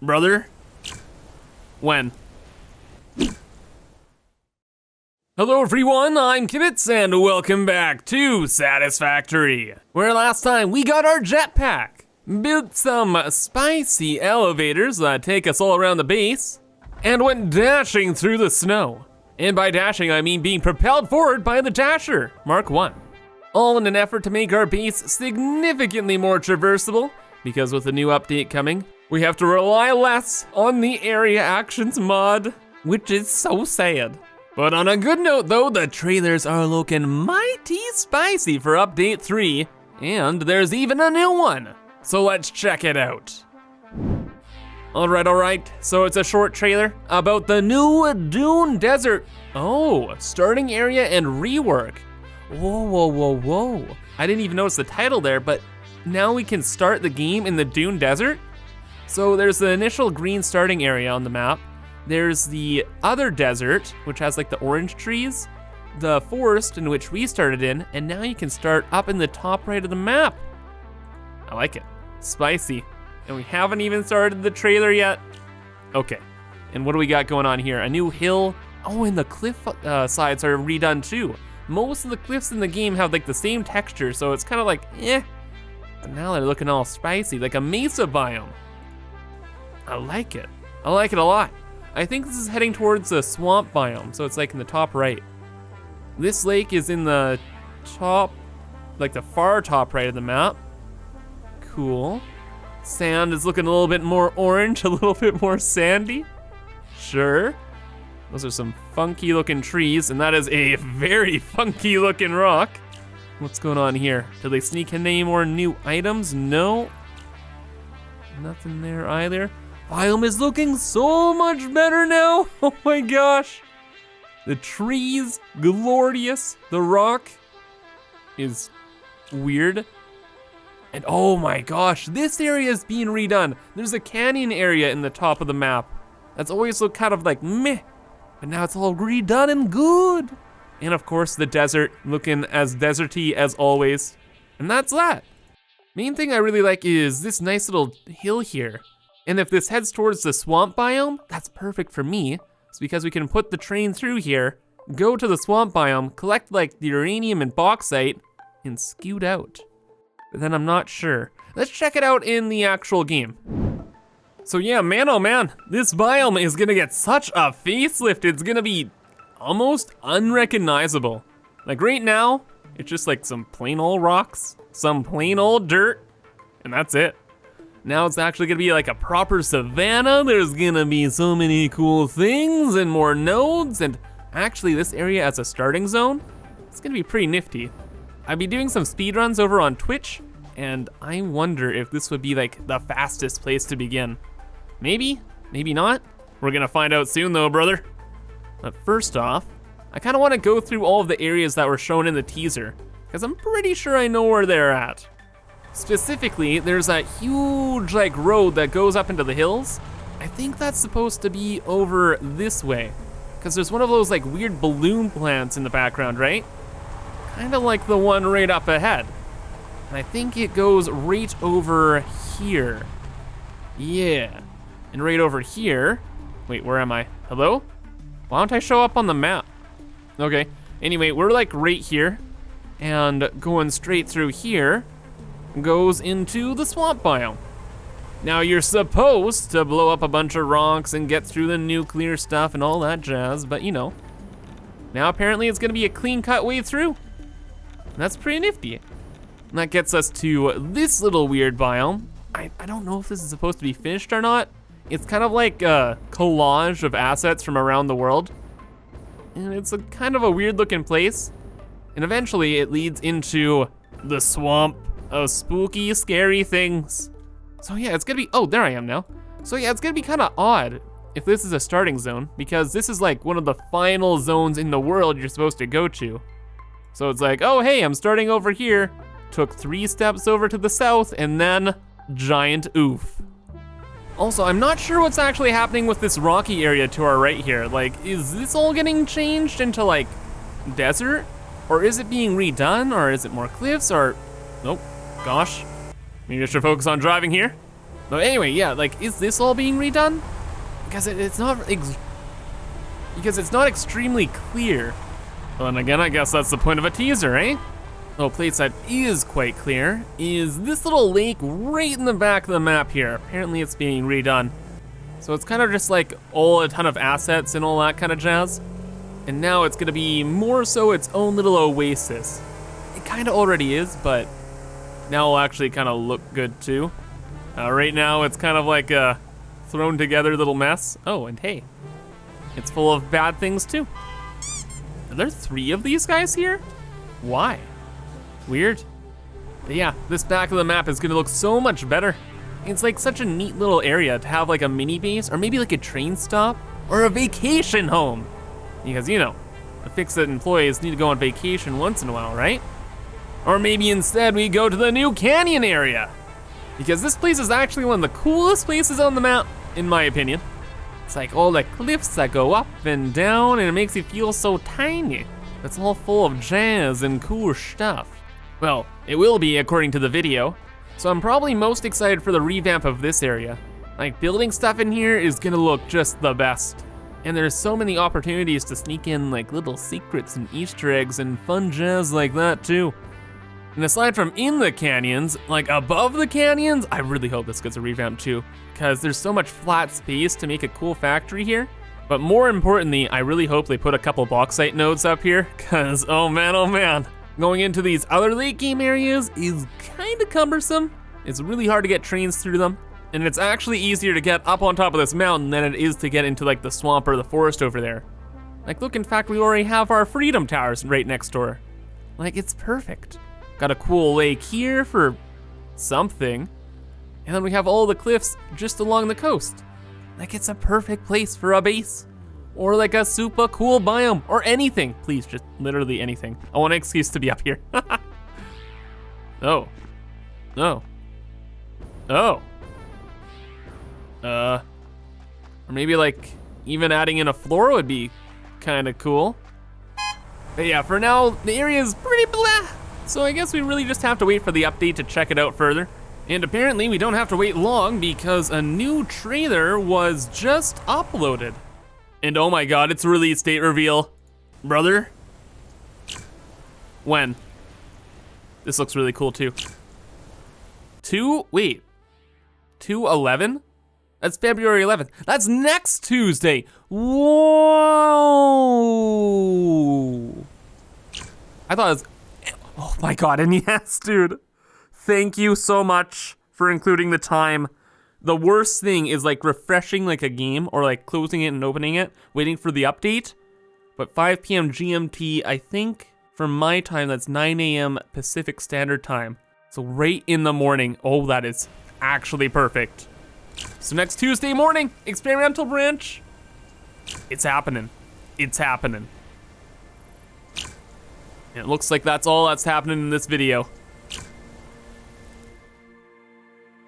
brother? When? Hello everyone, I'm Kibitz and welcome back to Satisfactory, where last time we got our jetpack, built some spicy elevators that take us all around the base, and went dashing through the snow. And by dashing, I mean being propelled forward by the Dasher, Mark 1. All in an effort to make our base significantly more traversable, because with the new update coming, we have to rely less on the area actions mod, which is so sad. But on a good note though, the trailers are looking mighty spicy for update 3, and there's even a new one. So let's check it out. All right, so it's a short trailer about the new Dune Desert. Oh, starting area and rework. Whoa. I didn't even notice the title there, but now we can start the game in the Dune Desert? So there's the initial green starting area on the map. There's the other desert, which has like the orange trees, the forest in which we started in, and now you can start up in the top right of the map. I like it, spicy. And we haven't even started the trailer yet. Okay, and what do we got going on here? A new hill. Oh, and the cliff sides are redone too. Most of the cliffs in the game have like the same texture, so it's kind of like, eh. But now they're looking all spicy, like a mesa biome. I like it a lot. I think this is heading towards the swamp biome, so it's like in the top right. This lake is in the top, like the far top right of the map. Cool. Sand is looking a little bit more orange, a little bit more sandy. Sure. Those are some funky looking trees, and that is a very funky looking rock. What's going on here? Did they sneak in any more new items? No. Nothing there either. Biome is looking so much better now. Oh my gosh. The trees, glorious. The rock is weird. And oh my gosh, this area is being redone. There's a canyon area in the top of the map. That's always looked kind of like meh, but now it's all redone and good. And of course the desert looking as deserty as always. And that's that. Main thing I really like is this nice little hill here. And if this heads towards the swamp biome, that's perfect for me. It's because we can put the train through here, go to the swamp biome, collect like the uranium and bauxite, and scoot out. But then I'm not sure. Let's check it out in the actual game. So yeah, man oh man, this biome is gonna get such a facelift. It's gonna be almost unrecognizable. Like right now, it's just like some plain old rocks, some plain old dirt, and that's it. Now it's actually gonna be like a proper savanna. There's gonna be so many cool things and more nodes, and actually this area as a starting zone, it's gonna be pretty nifty. I've been doing some speedruns over on Twitch, and I wonder if this would be like the fastest place to begin. Maybe, maybe not. We're gonna find out soon though, brother. But first off, I kinda wanna go through all of the areas that were shown in the teaser, because I'm pretty sure I know where they're at. Specifically, there's that huge like road that goes up into the hills. I think that's supposed to be over this way, because there's one of those like weird balloon plants in the background, right? Kind of like the one right up ahead. And I think it goes right over here. Yeah, and right over here. Wait, where am I? Hello? Why don't I show up on the map? Okay, anyway, we're like right here, and going straight through here goes into the swamp biome. Now you're supposed to blow up a bunch of rocks and get through the nuclear stuff and all that jazz, but you know. Now apparently it's gonna be a clean cut way through. And that's pretty nifty. And that gets us to this little weird biome. I don't know if this is supposed to be finished or not. It's kind of like a collage of assets from around the world. And it's a kind of a weird looking place. And eventually it leads into the swamp of spooky, scary things. So yeah, it's gonna be, oh, there I am now. So yeah, it's gonna be kind of odd if this is a starting zone, because this is like one of the final zones in the world you're supposed to go to. So it's like, oh hey, I'm starting over here. Took 3 steps over to the south, and then giant oof. Also, I'm not sure what's actually happening with this rocky area to our right here. Like, is this all getting changed into like desert? Or is it being redone? Or is it more cliffs? Or, nope, gosh. Maybe I should focus on driving here. But anyway, yeah, like, is this all being redone? Because it's not extremely clear. Well, and again, I guess that's the point of a teaser, eh? Oh, place that is quite clear is this little lake right in the back of the map here. Apparently it's being redone. So it's kind of just like a ton of assets and all that kind of jazz. And now it's gonna be more so its own little oasis. It kind of already is, but now it'll actually kind of look good too. Right now it's kind of like a thrown together little mess. Oh, and hey, it's full of bad things too. Are there 3 of these guys here? Why? Weird. But yeah, this back of the map is gonna look so much better. It's like such a neat little area to have like a mini base, or maybe like a train stop, or a vacation home. Because, you know, the Fix-It employees need to go on vacation once in a while, right? Or maybe instead we go to the new canyon area. Because this place is actually one of the coolest places on the map, in my opinion. It's like all the cliffs that go up and down, and it makes you feel so tiny. It's all full of jazz and cool stuff. Well, it will be according to the video. So I'm probably most excited for the revamp of this area. Like, building stuff in here is gonna look just the best. And there's so many opportunities to sneak in like little secrets and Easter eggs and fun jazz like that too. And aside from in the canyons, like above the canyons, I really hope this gets a revamp too, because there's so much flat space to make a cool factory here. But more importantly, I really hope they put a couple bauxite nodes up here, because oh man, going into these other late game areas is kind of cumbersome. It's really hard to get trains through them, and it's actually easier to get up on top of this mountain than it is to get into like the swamp or the forest over there. Like look, in fact, we already have our Freedom Towers right next door. Like, it's perfect. Got a cool lake here for something, and then we have all the cliffs just along the coast. Like, it's a perfect place for a base, or like a super cool biome, or anything. Please, just literally anything. I want an excuse to be up here. Oh. Oh. Oh. Or maybe like even adding in a floor would be kind of cool. But yeah, for now, the area is pretty blah. So I guess we really just have to wait for the update to check it out further. And apparently we don't have to wait long because a new trailer was just uploaded. And oh my god, it's a release date reveal. Brother? When? This looks really cool too. 2/11? That's February 11th. That's next Tuesday. Whoa! I thought it was, oh my god, and yes, dude. Thank you so much for including the time. The worst thing is like refreshing like a game or like closing it and opening it, waiting for the update. But 5 p.m. GMT, I think for my time, that's 9 a.m. Pacific Standard Time. So right in the morning. Oh, that is actually perfect. So next Tuesday morning, experimental branch. It's happening. It's happening. And it looks like that's all that's happening in this video.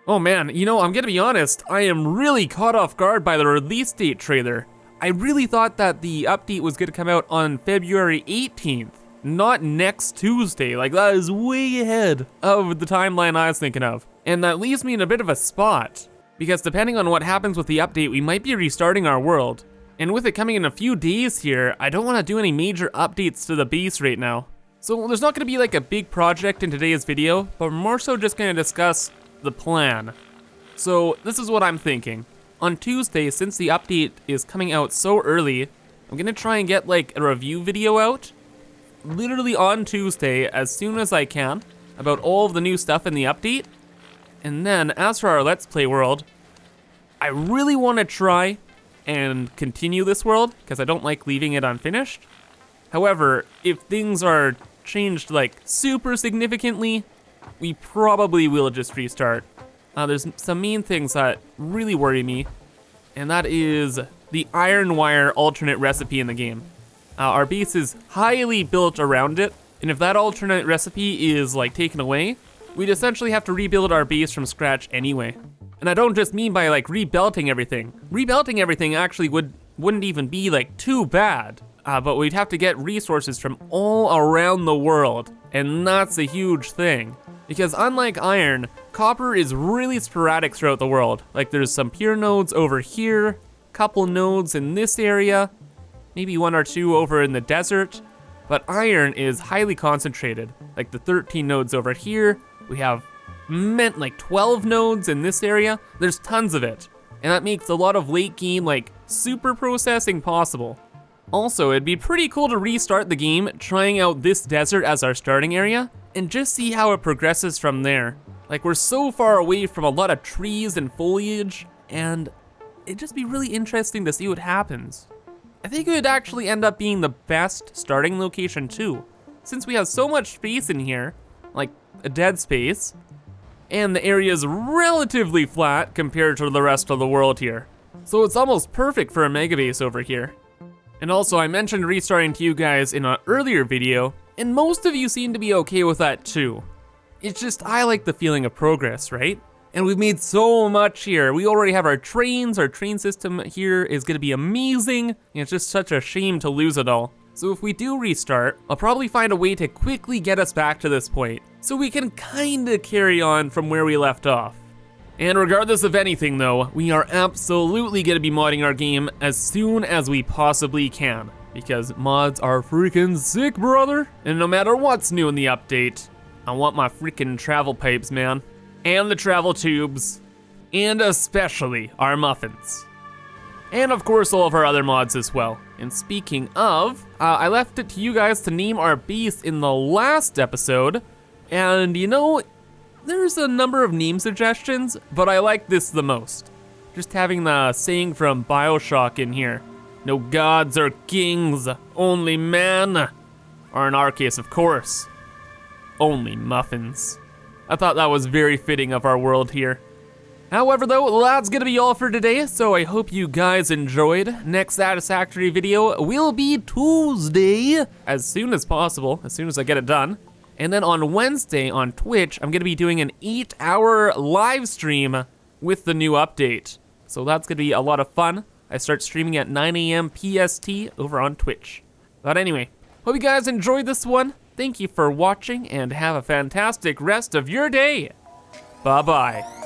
Oh man, you know, I'm gonna be honest, I am really caught off guard by the release date trailer. I really thought that the update was gonna come out on February 18th, not next Tuesday. Like, that is way ahead of the timeline I was thinking of. And that leaves me in a bit of a spot, because depending on what happens with the update, we might be restarting our world. And with it coming in a few days here, I don't wanna do any major updates to the base right now. So there's not gonna be like a big project in today's video, but we're more so just gonna discuss the plan. So this is what I'm thinking. On Tuesday, since the update is coming out so early, I'm gonna try and get like a review video out, literally on Tuesday as soon as I can, about all of the new stuff in the update. And then as for our Let's Play world, I really wanna try and continue this world, because I don't like leaving it unfinished. However, if things are changed like super significantly, we probably will just restart. There's some main things that really worry me, and that is the iron wire alternate recipe in the game. Our base is highly built around it, and if that alternate recipe is like taken away, we'd essentially have to rebuild our base from scratch anyway. And I don't just mean by like rebelting everything. Rebelting everything actually wouldn't even be like too bad. But we'd have to get resources from all around the world, and that's a huge thing. Because unlike iron, copper is really sporadic throughout the world. Like there's some pure nodes over here, couple nodes in this area, maybe 1 or 2 over in the desert, but iron is highly concentrated. Like the 13 nodes over here, we have like 12 nodes in this area. There's tons of it, and that makes a lot of late game like super processing possible. Also, it'd be pretty cool to restart the game trying out this desert as our starting area and just see how it progresses from there. Like we're so far away from a lot of trees and foliage, and it'd just be really interesting to see what happens. I think it would actually end up being the best starting location too, since we have so much space in here, like a dead space, and the area is relatively flat compared to the rest of the world here. So it's almost perfect for a mega base over here. And also, I mentioned restarting to you guys in an earlier video, and most of you seem to be okay with that too. It's just, I like the feeling of progress, right? And we've made so much here. We already have our train system here is gonna be amazing, and it's just such a shame to lose it all. So if we do restart, I'll probably find a way to quickly get us back to this point, so we can kinda carry on from where we left off. And regardless of anything though, we are absolutely gonna be modding our game as soon as we possibly can, because mods are freaking sick, brother. And no matter what's new in the update, I want my freaking travel pipes, man. And the travel tubes, and especially our muffins. And of course all of our other mods as well. And speaking of, I left it to you guys to name our beast in the last episode, and you know, there's a number of name suggestions, but I like this the most. Just having the saying from BioShock in here. No gods or kings, only man. Or in our case, of course, only muffins. I thought that was very fitting of our world here. However though, that's gonna be all for today, so I hope you guys enjoyed. Next Satisfactory video will be Tuesday, as soon as possible, as soon as I get it done. And then on Wednesday on Twitch, I'm gonna be doing an 8-hour live stream with the new update. So that's gonna be a lot of fun. I start streaming at 9 AM PST over on Twitch. But anyway, hope you guys enjoyed this one. Thank you for watching and have a fantastic rest of your day. Bye-bye.